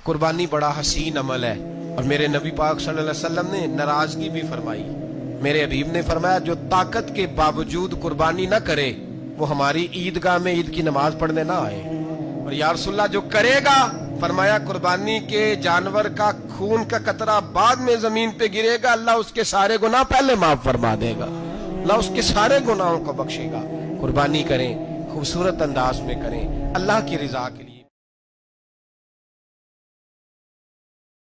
कुर्बानी बड़ा हसीन अमल है और मेरे नबी पाक सल्लल्लाहु अलैहि वसल्लम ने नाराजगी भी फरमाई। मेरे हबीब ने फरमाया जो ताकत के बावजूद कुर्बानी ना करे वो हमारी ईदगाह में ईद की नमाज पढ़ने ना आए। और या रसूलल्लाह जो करेगा, फरमाया कुर्बानी के जानवर का खून का कतरा बाद में जमीन पे गिरेगा, अल्लाह उसके सारे गुनाह पहले माफ फरमा देगा, अल्लाह उसके सारे गुनाहों को बख्शेगा। कुर्बानी करें, खूबसूरत अंदाज में करें, अल्लाह की रिजा के लिए।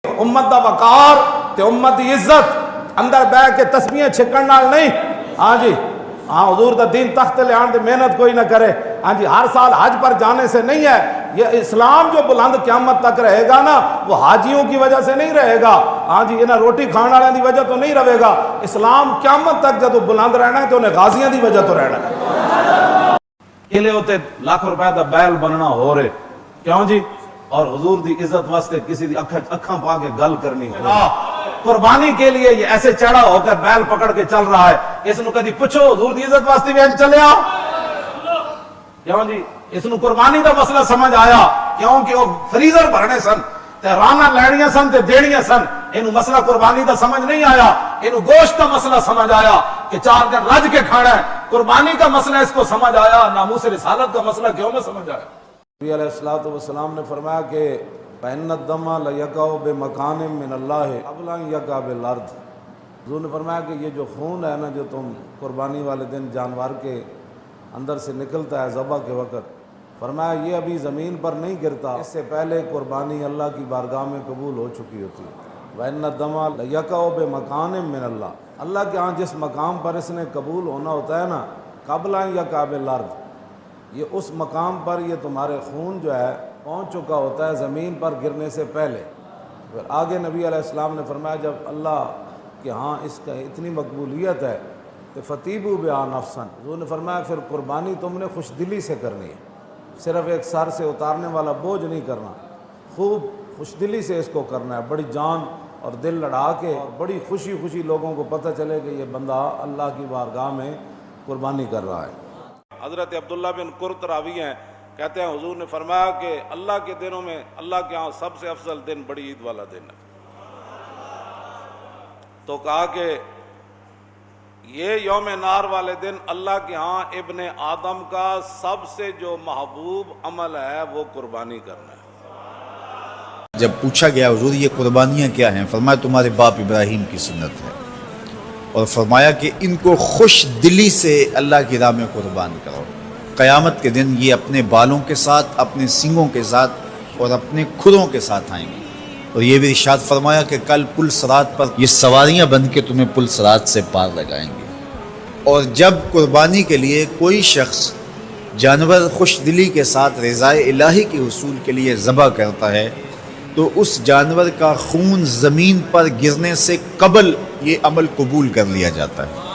उम्मत दा वकार ते उम्मत दी इज्जत अंदर बह के तस्बीहां छिकण नाल नहीं। हाँ जी, हाँ, हुजूर दा दीन तख्त ले आने दी मेहनत कोई ना करे। हाँ जी, हर साल हज पर जाने से नहीं है। ये इस्लाम जो बुलंद क़यामत तक रहेगा ना, वो हाजियों की वजह से नहीं रहेगा। हाँ जी, इन्हें रोटी खाने वाले की वजह तो नहीं रहेगा। इस्लाम क़यामत तक जब बुलंद रहना है तो उन्हें गाजियां की वजह तो रहना है। किले होते लाख रुपए का बैल बनना हो रहे क्यों जी? और हुजूर दी इज्जत वास्ते किसी दी अखा पा के गल करनी हो। कुर्बानी के लिए ये ऐसे चढ़ा होकर बैल पकड़ के चल रहा है। इसनु कभी पूछो हुजूर दी इज्जत वास्ते भी चले आ क्यों जी? इसनु कुर्बानी का मसला समझ आया क्योंकि वो फ्रीजर भरने सन ते राना लैनियां सन ते देनियां सन। इनु मसला कुर्बानी का समझ नहीं आया, इनु गोश्त का मसला समझ आया कि 4 दिन रज के खाना है। कुर्बानी का मसला इसको समझ आया, नामूस रिसालत का मसला क्यों में समझ आया? नबी अलैहिस्सलातु वस्सलाम ने फरमाया कि फ़इन्न दमा लयक़अ बिमकान मिनल्लाहि क़ब्ल अन यक़अ बिल अर्द। हुज़ूर ने फरमाया कि ये जो खून है ना, जो तुम कुर्बानी वाले दिन जानवर के अंदर से निकलता है ज़बह के वक़्त, फरमाया ये अभी ज़मीन पर नहीं गिरता, इससे पहले कुर्बानी अल्लाह की बारगाह में कबूल हो चुकी होती है। फ़इन्न दमा लयक़अ बिमकान मिनल्लाह, अल्लाह के यहाँ जिस मकाम पर इसने कबूल होना होता है ना, क़ब्ल अन यक़अ बिल अर्द, ये उस मकाम पर ये तुम्हारे खून जो है पहुंच चुका होता है ज़मीन पर गिरने से पहले। फिर आगे नबी अलैहिस्सलाम ने फरमाया जब अल्लाह कि हाँ इसका इतनी मकबूलियत है तो फ़तीबू बिहा नफ्सन, हुज़ूर ने फरमाया फिर कुर्बानी तुमने खुश दिली से करनी है, सिर्फ़ एक सर से उतारने वाला बोझ नहीं करना, खूब खुश दिली से इसको करना है, बड़ी जान और दिल लड़ा के, और बड़ी खुशी खुशी लोगों को पता चले कि ये बंदा अल्लाह की बारगाह में कुर्बानी कर रहा है। हज़रत अब्दुल्ला बिन कुर्त रावी हैं, कहते हैं हुजूर ने फरमाया कि अल्लाह के दिनों में अल्लाह के यहाँ सबसे अफजल दिन बड़ी ईद वाला दिन है। तो कहा कि ये यौम नार वाले दिन अल्लाह के यहाँ इब्ने आदम का सबसे जो महबूब अमल है वो कुर्बानी करना है। जब पूछा गया हुजूर ये कुर्बानियाँ क्या हैं, फरमाया तुम्हारे बाप इब्राहीम की सुन्नत है, और फरमाया कि इनको खुश दिली से अल्लाह की राह में कुर्बान करो। क़यामत के दिन ये अपने बालों के साथ, अपने सींगों के साथ और अपने खुरों के साथ आएंगे। और ये भी इरशाद फरमाया कि कल पुल सरात पर ये सवारियां बन के तुम्हें पुल सरात से पार लगाएंगे। और जब कुर्बानी के लिए कोई शख्स जानवर खुश दिली के साथ रज़ाए इलाही के हुसूल के लिए ज़बह करता है तो उस जानवर का खून ज़मीन पर गिरने से कबल ये अमल कबूल कर लिया जाता है।